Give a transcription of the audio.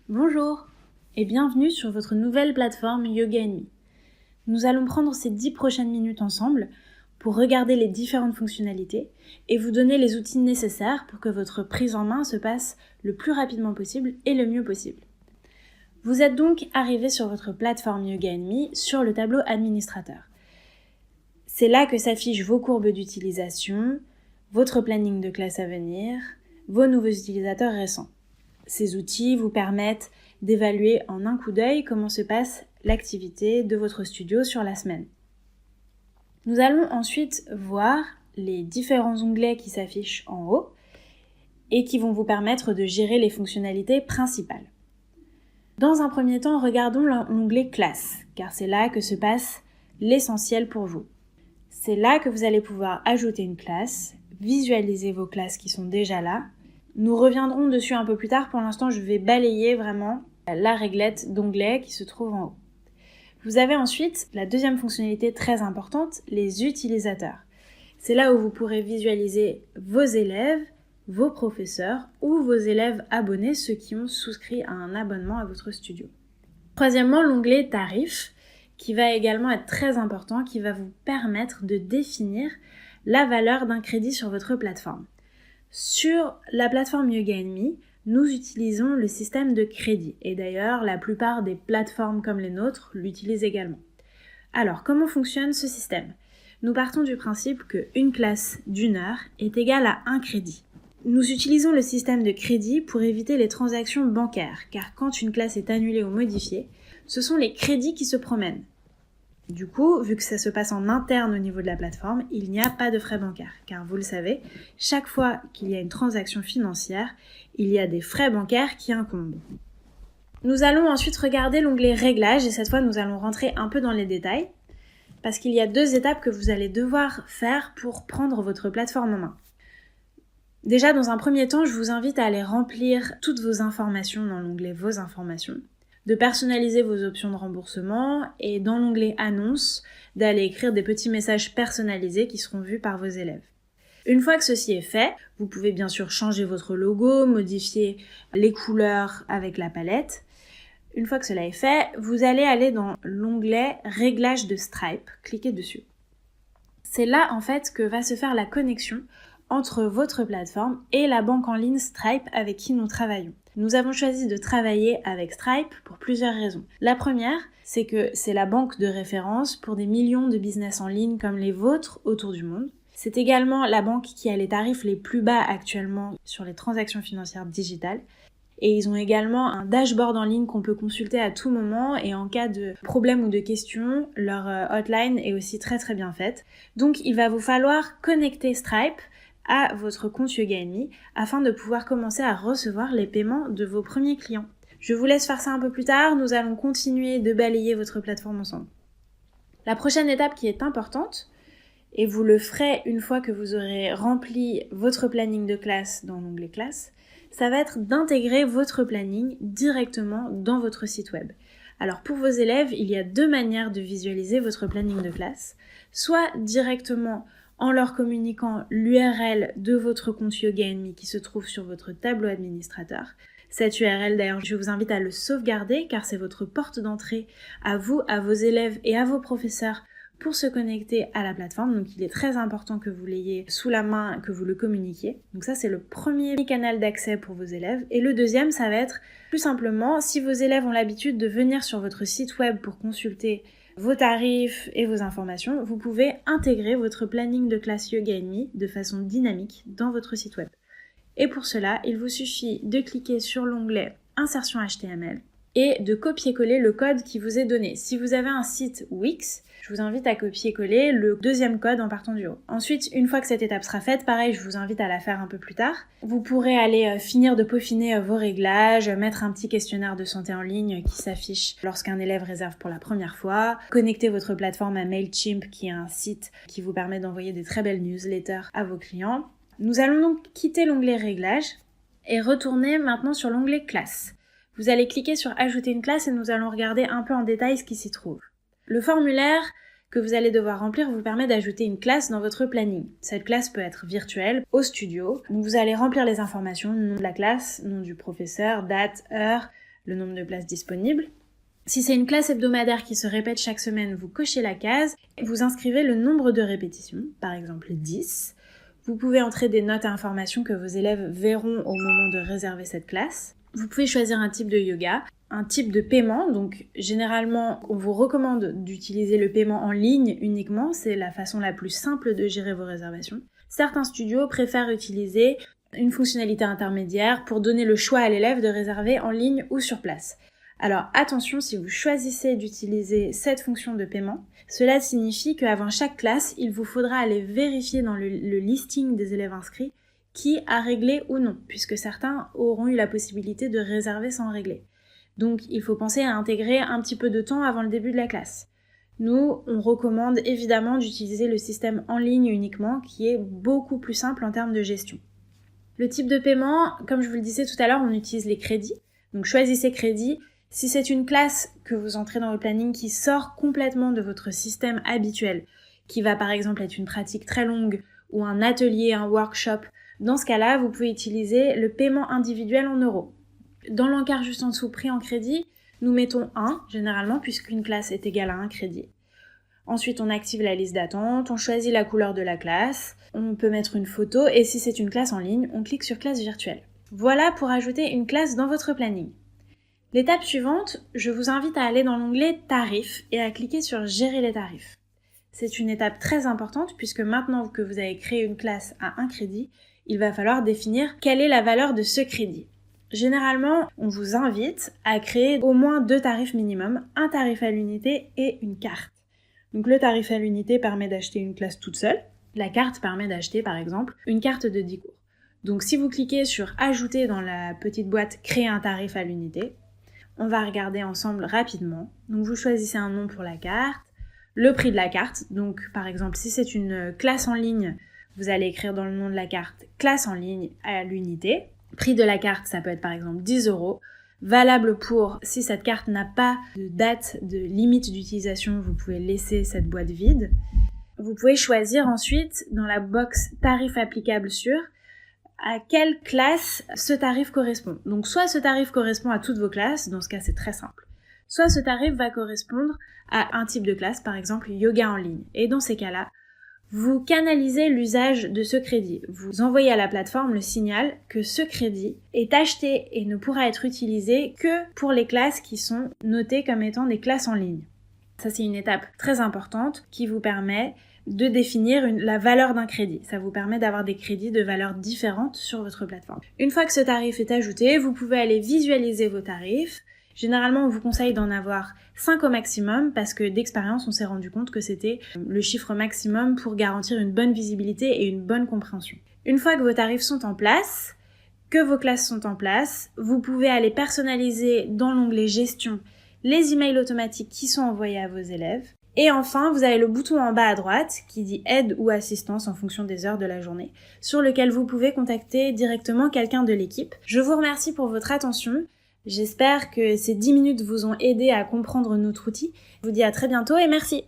Bonjour et bienvenue sur votre nouvelle plateforme Yoga & Me. Nous allons prendre ces 10 prochaines minutes ensemble pour regarder les différentes fonctionnalités et vous donner les outils nécessaires pour que votre prise en main se passe le plus rapidement possible et le mieux possible. Vous êtes donc arrivé sur votre plateforme Yoga & Me sur le tableau administrateur. C'est là que s'affichent vos courbes d'utilisation, votre planning de classe à venir, vos nouveaux utilisateurs récents. Ces outils vous permettent d'évaluer en un coup d'œil comment se passe l'activité de votre studio sur la semaine. Nous allons ensuite voir les différents onglets qui s'affichent en haut et qui vont vous permettre de gérer les fonctionnalités principales. Dans un premier temps, regardons l'onglet classe, car c'est là que se passe l'essentiel pour vous. C'est là que vous allez pouvoir ajouter une classe, visualiser vos classes qui sont déjà là. Nous reviendrons dessus un peu plus tard. Pour l'instant, je vais balayer vraiment la réglette d'onglets qui se trouve en haut. Vous avez ensuite la deuxième fonctionnalité très importante, les utilisateurs. C'est là où vous pourrez visualiser vos élèves, vos professeurs ou vos élèves abonnés, ceux qui ont souscrit à un abonnement à votre studio. Troisièmement, l'onglet tarifs, qui va également être très important, qui va vous permettre de définir la valeur d'un crédit sur votre plateforme. Sur la plateforme Yoga & Me, nous utilisons le système de crédit et d'ailleurs la plupart des plateformes comme les nôtres l'utilisent également. Alors comment fonctionne ce système ? Nous partons du principe qu'une classe d'1 heure est égale à 1 crédit. Nous utilisons le système de crédit pour éviter les transactions bancaires car quand une classe est annulée ou modifiée, ce sont les crédits qui se promènent. Du coup, vu que ça se passe en interne au niveau de la plateforme, il n'y a pas de frais bancaires. Car vous le savez, chaque fois qu'il y a une transaction financière, il y a des frais bancaires qui incombent. Nous allons ensuite regarder l'onglet Réglages et cette fois nous allons rentrer un peu dans les détails parce qu'il y a 2 étapes que vous allez devoir faire pour prendre votre plateforme en main. Déjà, dans un premier temps, je vous invite à aller remplir toutes vos informations dans l'onglet Vos informations, de personnaliser vos options de remboursement et dans l'onglet Annonces, d'aller écrire des petits messages personnalisés qui seront vus par vos élèves. Une fois que ceci est fait, vous pouvez bien sûr changer votre logo, modifier les couleurs avec la palette. Une fois que cela est fait, vous allez aller dans l'onglet Réglages de Stripe, cliquez dessus. C'est là en fait que va se faire la connexion entre votre plateforme et la banque en ligne Stripe avec qui nous travaillons. Nous avons choisi de travailler avec Stripe pour plusieurs raisons. La première, c'est que c'est la banque de référence pour des millions de business en ligne comme les vôtres autour du monde. C'est également la banque qui a les tarifs les plus bas actuellement sur les transactions financières digitales. Et ils ont également un dashboard en ligne qu'on peut consulter à tout moment et en cas de problème ou de questions, leur hotline est aussi très très bien faite. Donc il va vous falloir connecter Stripe à votre compte Yoga & Me afin de pouvoir commencer à recevoir les paiements de vos premiers clients. Je vous laisse faire ça un peu plus tard, nous allons continuer de balayer votre plateforme ensemble. La prochaine étape qui est importante, et vous le ferez une fois que vous aurez rempli votre planning de classe dans l'onglet classe, ça va être d'intégrer votre planning directement dans votre site web. Alors pour vos élèves, il y a 2 manières de visualiser votre planning de classe, soit directement en leur communiquant l'URL de votre compte Yoga & Me qui se trouve sur votre tableau administrateur. Cette URL d'ailleurs, je vous invite à le sauvegarder car c'est votre porte d'entrée à vous, à vos élèves et à vos professeurs pour se connecter à la plateforme. Donc il est très important que vous l'ayez sous la main, que vous le communiquiez. Donc ça c'est le premier canal d'accès pour vos élèves. Et le deuxième, ça va être plus simplement, si vos élèves ont l'habitude de venir sur votre site web pour consulter vos tarifs et vos informations, vous pouvez intégrer votre planning de classe Yoga & Me de façon dynamique dans votre site web. Et pour cela, il vous suffit de cliquer sur l'onglet Insertion HTML et de copier-coller le code qui vous est donné. Si vous avez un site Wix, je vous invite à copier-coller le 2e code en partant du haut. Ensuite, une fois que cette étape sera faite, pareil, je vous invite à la faire un peu plus tard. Vous pourrez aller finir de peaufiner vos réglages, mettre un petit questionnaire de santé en ligne qui s'affiche lorsqu'un élève réserve pour la première fois, connecter votre plateforme à Mailchimp qui est un site qui vous permet d'envoyer des très belles newsletters à vos clients. Nous allons donc quitter l'onglet Réglages et retourner maintenant sur l'onglet Classe. Vous allez cliquer sur Ajouter une classe et nous allons regarder un peu en détail ce qui s'y trouve. Le formulaire que vous allez devoir remplir vous permet d'ajouter une classe dans votre planning. Cette classe peut être virtuelle, au studio. Donc vous allez remplir les informations, nom de la classe, nom du professeur, date, heure, le nombre de places disponibles. Si c'est une classe hebdomadaire qui se répète chaque semaine, vous cochez la case, vous inscrivez le nombre de répétitions, par exemple 10. Vous pouvez entrer des notes à information que vos élèves verront au moment de réserver cette classe. Vous pouvez choisir un type de yoga, un type de paiement, donc généralement on vous recommande d'utiliser le paiement en ligne uniquement, c'est la façon la plus simple de gérer vos réservations. Certains studios préfèrent utiliser une fonctionnalité intermédiaire pour donner le choix à l'élève de réserver en ligne ou sur place. Alors attention, si vous choisissez d'utiliser cette fonction de paiement, cela signifie qu'avant chaque classe, il vous faudra aller vérifier dans le listing des élèves inscrits qui a réglé ou non, puisque certains auront eu la possibilité de réserver sans régler. Donc il faut penser à intégrer un petit peu de temps avant le début de la classe. Nous, on recommande évidemment d'utiliser le système en ligne uniquement, qui est beaucoup plus simple en termes de gestion. Le type de paiement, comme je vous le disais tout à l'heure, on utilise les crédits. Donc choisissez crédits. Si c'est une classe que vous entrez dans le planning qui sort complètement de votre système habituel, qui va par exemple être une pratique très longue ou un atelier, un workshop, dans ce cas-là, vous pouvez utiliser le paiement individuel en euros. Dans l'encart juste en dessous, prix en crédit, nous mettons 1 généralement puisqu'une classe est égale à 1 crédit. Ensuite, on active la liste d'attente, on choisit la couleur de la classe, on peut mettre une photo et si c'est une classe en ligne, on clique sur classe virtuelle. Voilà pour ajouter une classe dans votre planning. L'étape suivante, je vous invite à aller dans l'onglet Tarifs et à cliquer sur Gérer les tarifs. C'est une étape très importante puisque maintenant que vous avez créé une classe à 1 crédit, il va falloir définir quelle est la valeur de ce crédit. Généralement, on vous invite à créer au moins 2 tarifs minimum, un tarif à l'unité et une carte. Donc le tarif à l'unité permet d'acheter une classe toute seule, la carte permet d'acheter par exemple une carte de 10 cours. Donc si vous cliquez sur Ajouter dans la petite boîte Créer un tarif à l'unité, on va regarder ensemble rapidement. Donc vous choisissez un nom pour la carte, le prix de la carte. Donc par exemple, si c'est une classe en ligne, vous allez écrire dans le nom de la carte classe en ligne à l'unité. Prix de la carte, ça peut être par exemple 10 €. Valable pour, si cette carte n'a pas de date de limite d'utilisation, vous pouvez laisser cette boîte vide. Vous pouvez choisir ensuite dans la box tarif applicable sur à quelle classe ce tarif correspond. Donc soit ce tarif correspond à toutes vos classes, dans ce cas c'est très simple. Soit ce tarif va correspondre à un type de classe, par exemple yoga en ligne. Et dans ces cas-là, vous canalisez l'usage de ce crédit. Vous envoyez à la plateforme le signal que ce crédit est acheté et ne pourra être utilisé que pour les classes qui sont notées comme étant des classes en ligne. Ça, c'est une étape très importante qui vous permet de définir la valeur d'un crédit. Ça vous permet d'avoir des crédits de valeurs différentes sur votre plateforme. Une fois que ce tarif est ajouté, vous pouvez aller visualiser vos tarifs. Généralement, on vous conseille d'en avoir 5 au maximum parce que d'expérience, on s'est rendu compte que c'était le chiffre maximum pour garantir une bonne visibilité et une bonne compréhension. Une fois que vos tarifs sont en place, que vos classes sont en place, vous pouvez aller personnaliser dans l'onglet Gestion les emails automatiques qui sont envoyés à vos élèves. Et enfin, vous avez le bouton en bas à droite qui dit aide ou assistance en fonction des heures de la journée, sur lequel vous pouvez contacter directement quelqu'un de l'équipe. Je vous remercie pour votre attention. J'espère que ces 10 minutes vous ont aidé à comprendre notre outil. Je vous dis à très bientôt et merci.